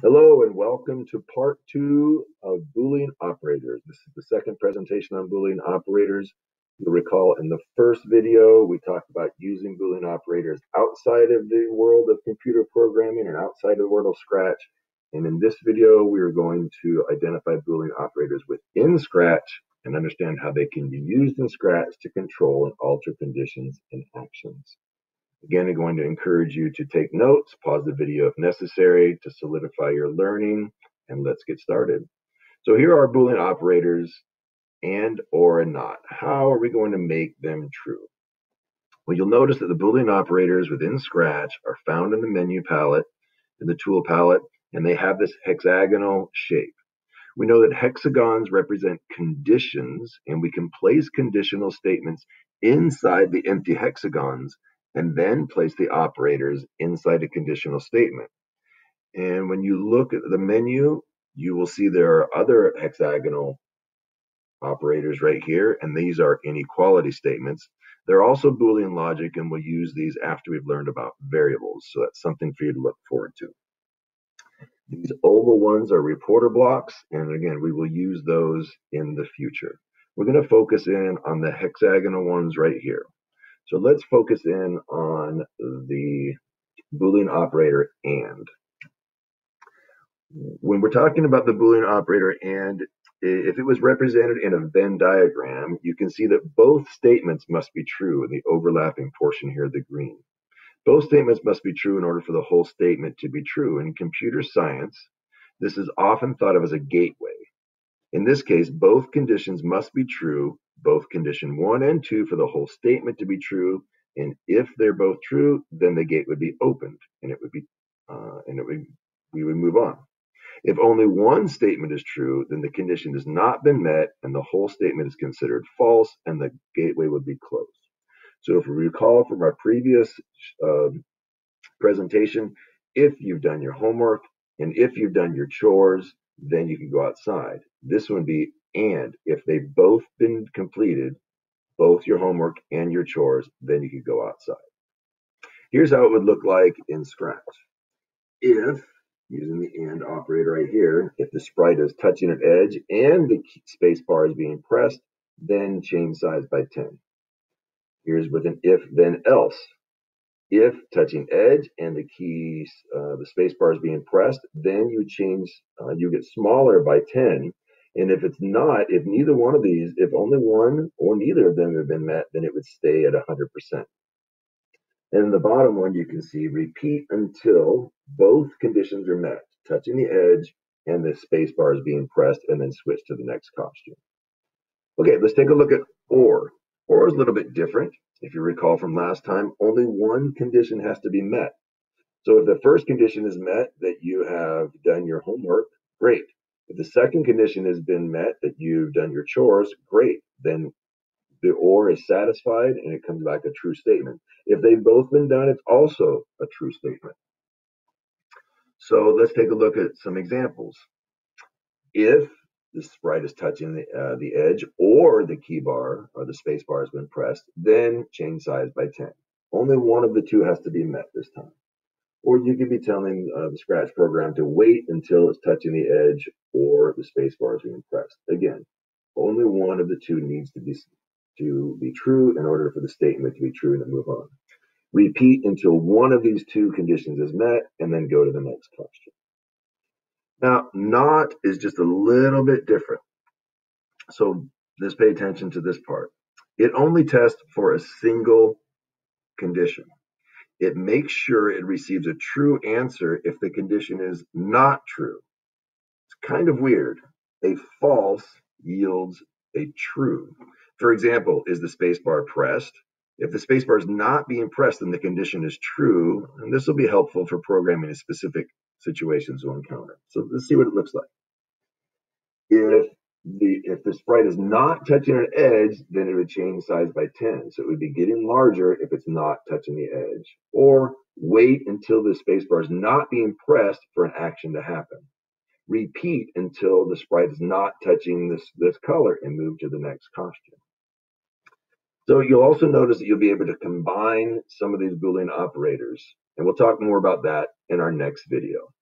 Hello and welcome to part two of Boolean operators. This is the second presentation on Boolean operators. You'll recall in the first video, we talked about using Boolean operators outside of the world of computer programming and outside of the world of Scratch. And in this video, we are going to identify Boolean operators within Scratch and understand how they can be used in Scratch to control and alter conditions and actions. Again, I'm going to encourage you to take notes, pause the video if necessary to solidify your learning, and let's get started. So here are Boolean operators, and, or, and not. How are we going to make them true? Well, you'll notice that the Boolean operators within Scratch are found in the menu palette, in the tool palette, and they have this hexagonal shape. We know that hexagons represent conditions, and we can place conditional statements inside the empty hexagons and then place the operators inside a conditional statement. And when you look at the menu, you will see there are other hexagonal operators right here, and these are inequality statements. They're also Boolean logic, and we'll use these after we've learned about variables, so that's something for you to look forward to. These oval ones are reporter blocks, and again, we will use those in the future. We're going to focus in on the hexagonal ones right here. So let's focus in on the Boolean operator AND. When we're talking about the Boolean operator AND, if it was represented in a Venn diagram, you can see that both statements must be true in the overlapping portion here, the green. Both statements must be true in order for the whole statement to be true. In computer science, this is often thought of as a gateway. In this case, both conditions must be true, both condition 1 and 2 for the whole statement to be true, and if they're both true, then the gate would be opened, and we would move on. If only one statement is true, then the condition has not been met, and the whole statement is considered false, and the gateway would be closed. So if we recall from our previous presentation, if you've done your homework and if you've done your chores, then you can go outside. This would be and if they've both been completed, both your homework and your chores, then you can go outside. Here's how it would look like in Scratch. If, using the AND operator right here, if the sprite is touching an edge and the space bar is being pressed, then change size by 10. Here's with an if then else. If touching edge and the space bar is being pressed, then you change, you get smaller by 10. And if it's not, if neither one of these, if only one or neither of them have been met, then it would stay at 100%. And in the bottom one, you can see repeat until both conditions are met, touching the edge and the space bar is being pressed, and then switch to the next costume. Okay, let's take a look at or. Or is a little bit different. If you recall from last time, only one condition has to be met. So if the first condition is met, that you have done your homework, great. If the second condition has been met, that you've done your chores, great. Then the or is satisfied and it comes back a true statement. If they've both been done, it's also a true statement. So let's take a look at some examples. If the sprite is touching the edge or the key bar or the space bar has been pressed, then change size by 10. Only one of the two has to be met this time. Or you could be telling the Scratch program to wait until it's touching the edge or the space bar is being pressed. Again, only one of the two needs to be true in order for the statement to be true and to move on. Repeat until one of these two conditions is met and then go to the next question. Now, not is just a little bit different. So let's pay attention to this part. It only tests for a single condition. It makes sure it receives a true answer if the condition is not true. It's kind of weird. A false yields a true. For example, is the spacebar pressed? If the spacebar is not being pressed, then the condition is true, and this will be helpful for programming in specific situations we'll encounter. So let's see what it looks like. If the sprite is not touching an edge, then it would change size by 10. So it would be getting larger if it's not touching the edge. Or wait until the spacebar is not being pressed for an action to happen. Repeat until the sprite is not touching this color and move to the next costume. So you'll also notice that you'll be able to combine some of these Boolean operators. And we'll talk more about that in our next video.